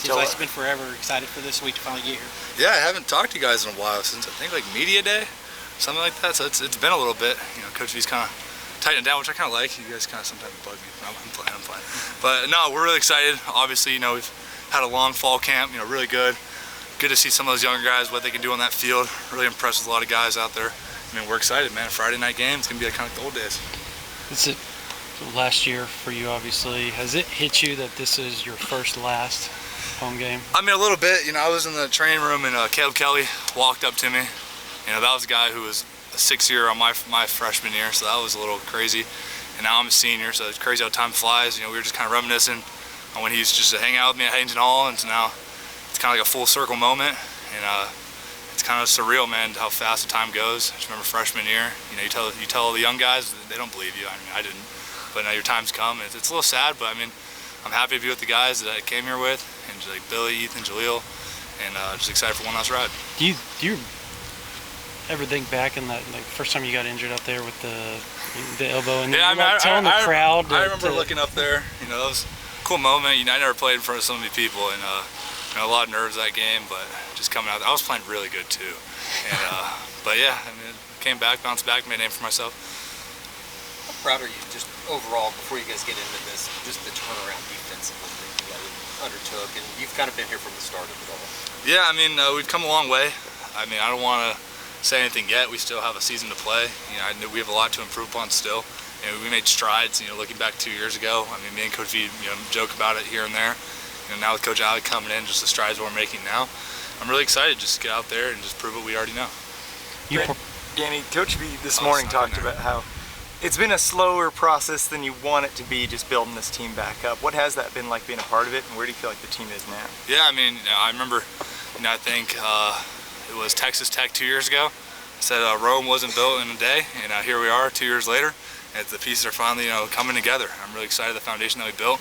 Seems like it's been forever. Excited for this week to finally get here. Yeah, I haven't talked to you guys in a while since I think like media day, something like that. So it's been a little bit. You know, Coach V's kind of tightening down, which I kind of like. You guys kind of sometimes bug me. I'm playing. But no, we're really excited. Obviously, you know, we've had a long fall camp. You know, really good. Good to see some of those younger guys, what they can do on that field. Really impressed with a lot of guys out there. I mean, we're excited, man. Friday night game, it's gonna be like kind of the old days. It's it last year for you, obviously. Has it hit you that this is your last home game? I mean, a little bit. You know, I was in the training room and Caleb Kelly walked up to me. You know, that was a guy who was a 6-year on my freshman year, so that was a little crazy. And now I'm a senior, so it's crazy how time flies. You know, we were just kind of reminiscing on when he used just to hang out with me at Haynes and Hall, and so now it's kind of like a full circle moment. And it's kind of surreal, man, how fast the time goes. I just remember freshman year. You know, you tell the young guys, they don't believe you. I mean, I didn't. But now your time's come. It's a little sad, but I mean, I'm happy to be with the guys that I came here with, and just like Billy, Ethan, Jaleel, and just excited for one last ride. Do you ever think back in that like first time you got injured up there with the elbow, and yeah, I mean, telling the crowd? I remember looking up there. You know, that was a cool moment. You know, I never played in front of so many people, and you know, a lot of nerves that game, but just coming out, I was playing really good too. And but yeah, I mean, came back, bounced back, made a name for myself. How proud are you, just overall, before you guys get into this, just the turnaround defensively that you guys undertook, and you've kind of been here from the start of it all? Yeah, I mean, we've come a long way. I mean, I don't want to say anything yet. We still have a season to play. You know, I know we have a lot to improve upon still. And we made strides. You know, looking back 2 years ago. I mean, me and Coach V, you know, joke about it here and there. You know, now with Coach Ali coming in, just the strides we're making now, I'm really excited just to get out there and just prove what we already know. Danny, Coach V this morning talked about how it's been a slower process than you want it to be, just building this team back up. What has that been like being a part of it, and where do you feel like the team is now? Yeah, I mean, you know, I remember, you know, I think it was Texas Tech 2 years ago. I said Rome wasn't built in a day, and here we are 2 years later, and the pieces are finally, you know, coming together. I'm really excited the foundation that we built.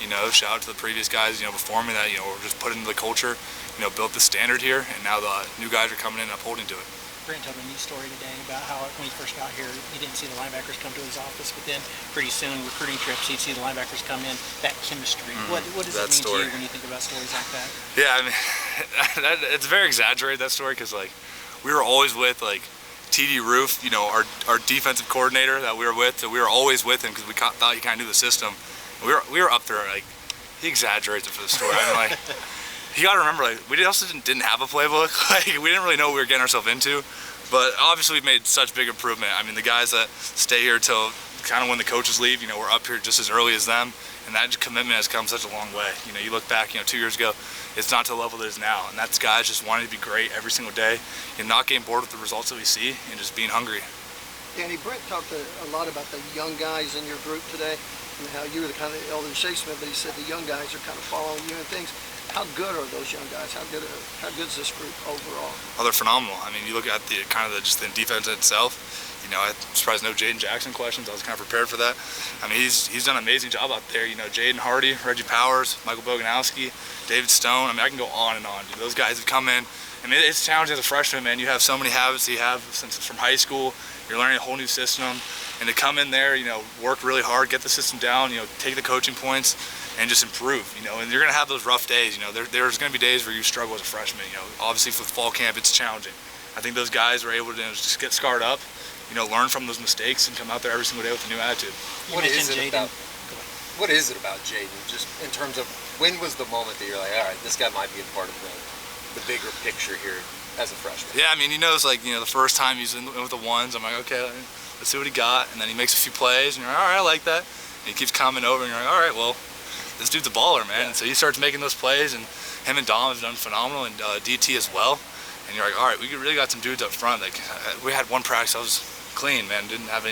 You know, shout out to the previous guys, you know, before me that, you know, we're just put into the culture, you know, built the standard here, and now the new guys are coming in and upholding to it. Grant told me a neat story today about how when he first got here, he didn't see the linebackers come to his office, but then pretty soon, recruiting trips, he'd see the linebackers come in, that chemistry. What does that mean to you when you think about stories like that? Yeah, I mean, it's very exaggerated, that story, because, like, we were always with, like, TD Roof, you know, our defensive coordinator that we were with, so we were always with him because we thought he kind of knew the system. And we were up there, like, he exaggerates it for the story. I mean, like, you got to remember, like, we also didn't have a playbook. Like, we didn't really know what we were getting ourselves into. But obviously, we've made such big improvement. I mean, the guys that stay here till kind of when the coaches leave, you know, we're up here just as early as them. And that commitment has come such a long way. You know, you look back, you know, 2 years ago, it's not to the level that it is now. And that's guys just wanting to be great every single day and not getting bored with the results that we see and just being hungry. Danny, Brent talked a lot about the young guys in your group today and how you were the kind of elder statesman, but he said the young guys are kind of following you and things. How good are those young guys? How good is this group overall? Oh, they're phenomenal. I mean, you look at the kind of just the defense itself. You know, I'm surprised no Jaden Jackson questions. I was kind of prepared for that. I mean, he's done an amazing job out there. You know, Jaden Hardy, Reggie Powers, Michael Boganowski, David Stone. I mean, I can go on and on. Dude. Those guys have come in. I mean, it's challenging as a freshman, man. You have so many habits you have since from high school. You're learning a whole new system. And to come in there, you know, work really hard, get the system down, you know, take the coaching points, and just improve, you know. And you're going to have those rough days, you know. There's going to be days where you struggle as a freshman, you know. Obviously, with fall camp, it's challenging. I think those guys were able to just get scarred up, you know, learn from those mistakes and come out there every single day with a new attitude. What is it about Jaden, just in terms of when was the moment that you're like, all right, this guy might be a part of the bigger picture here as a freshman? Yeah, I mean, he knows, like, you know, the first time he's in with the ones, I'm like, okay, let's see what he got. And then he makes a few plays, and you're like, all right, I like that. And he keeps coming over, and you're like, all right, well, this dude's a baller, man. Yeah. And so he starts making those plays, and him and Dom have done phenomenal, and DT as well. And you're like, all right, we really got some dudes up front. Like, we had one practice, I was clean, man. Didn't have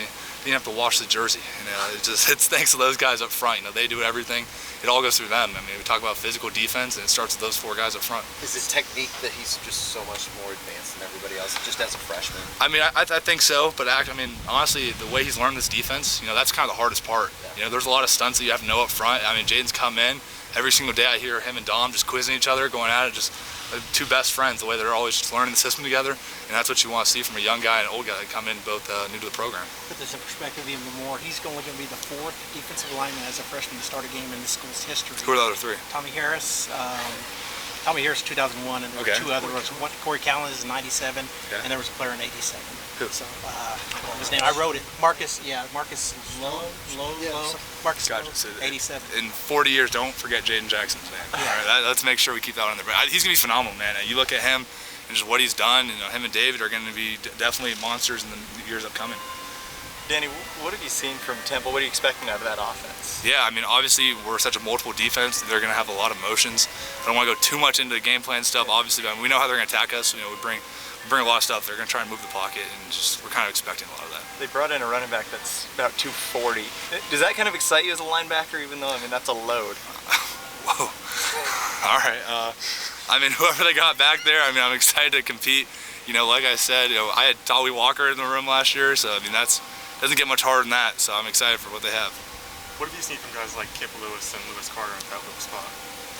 to wash the jersey. You know, it's thanks to those guys up front. You know, they do everything. It all goes through them. I mean, we talk about physical defense, and it starts with those four guys up front. Is it technique that he's just so much more advanced than everybody else, just as a freshman? I mean, I think so. But I mean, honestly, the way he's learned this defense, you know, that's kind of the hardest part. Yeah. You know, there's a lot of stunts that you have to know up front. I mean, Jaden's come in, every single day I hear him and Dom just quizzing each other, going at it, just like two best friends, the way they're always just learning the system together, and that's what you want to see from a young guy and an old guy that come in both new to the program. Put this in perspective even more. He's only going to be the 4th defensive lineman as a freshman to start a game in the school's history. Who are the other 3? Tommy Harris, 2001, and there were 2 others. Corey Callan is 97, and there was a player in 87. Who? So, what was his name? I wrote it. Marcus Lowe. Marcus Gotcha. Lowe, So 87. in 40 years, don't forget Jaden Jackson's name. All right, let's make sure we keep that on there. But he's going to be phenomenal, man. You look at him and just what he's done, him and David are going to be definitely monsters in the years upcoming. Danny, what have you seen from Temple? What are you expecting out of that offense? Yeah, I mean, obviously we're such a multiple defense. They're going to have a lot of motions. I don't want to go too much into the game plan stuff. Obviously, but we know how they're going to attack us. We bring a lot of stuff. They're going to try and move the pocket, and we're kind of expecting a lot of that. They brought in a running back that's about 240. Does that kind of excite you as a linebacker, even though, I mean, that's a load? Whoa. All right. I mean, whoever they got back there, I mean, I'm excited to compete. Like I said, I had Tolly Walker in the room last year, so I mean, doesn't get much harder than that. So I'm excited for what they have. What have you seen from guys like Kip Lewis and Lewis Carter in that little spot?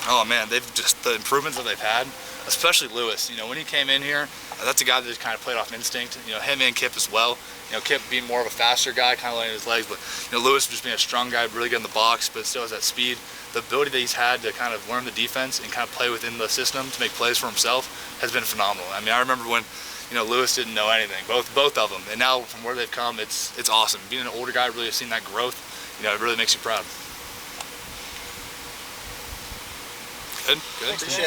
Oh man, they've just the improvements that they've had, especially Lewis. When he came in here, that's a guy that just kind of played off instinct. Him and Kip as well. Kip being more of a faster guy, kind of laying his legs, but Lewis just being a strong guy, really good in the box, but still has that speed. The ability that he's had to kind of learn the defense and kind of play within the system to make plays for himself has been phenomenal. I mean, I remember when Lewis didn't know anything, both of them, and now from where they've come, it's awesome. Being an older guy, really have seen that growth. It really makes you proud. Good. Appreciate it.